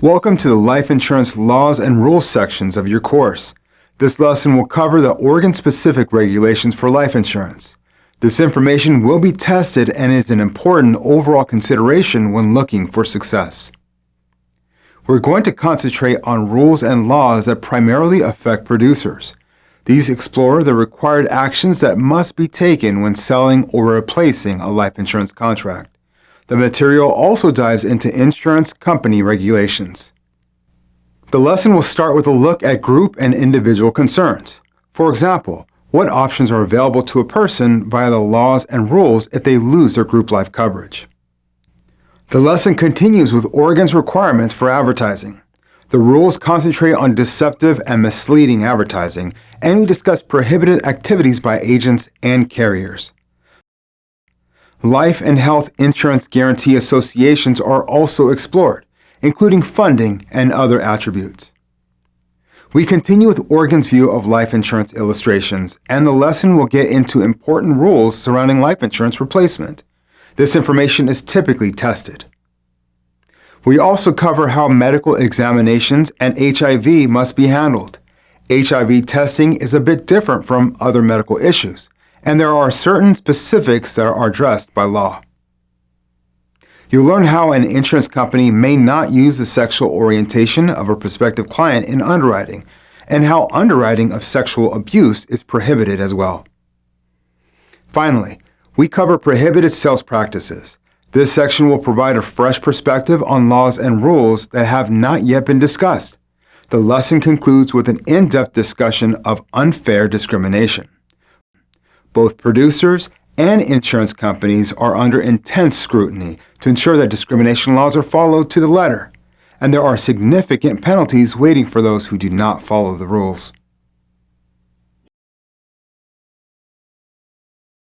Welcome to the Life Insurance Laws and Rules sections of your course. This lesson will cover the Oregon-specific regulations for life insurance. This information will be tested and is an important overall consideration when looking for success. We're going to concentrate on rules and laws that primarily affect producers. These explore the required actions that must be taken when selling or replacing a life insurance contract. The material also dives into insurance company regulations. The lesson will start with a look at group and individual concerns. For example, what options are available to a person via the laws and rules if they lose their group life coverage? The lesson continues with Oregon's requirements for advertising. The rules concentrate on deceptive and misleading advertising, and we discuss prohibited activities by agents and carriers. Life and Health Insurance Guaranty Associations are also explored, including funding and other attributes. We continue with Oregon's view of life insurance illustrations, and the lesson will get into important rules surrounding life insurance replacement. This information is typically tested. We also cover how medical examinations and HIV must be handled. HIV testing is a bit different from other medical issues, and there are certain specifics that are addressed by law. You'll learn how an insurance company may not use the sexual orientation of a prospective client in underwriting, and how underwriting of sexual abuse is prohibited as well. Finally, we cover prohibited sales practices. This section will provide a fresh perspective on laws and rules that have not yet been discussed. The lesson concludes with an in-depth discussion of unfair discrimination. Both producers and insurance companies are under intense scrutiny to ensure that discrimination laws are followed to the letter, and there are significant penalties waiting for those who do not follow the rules.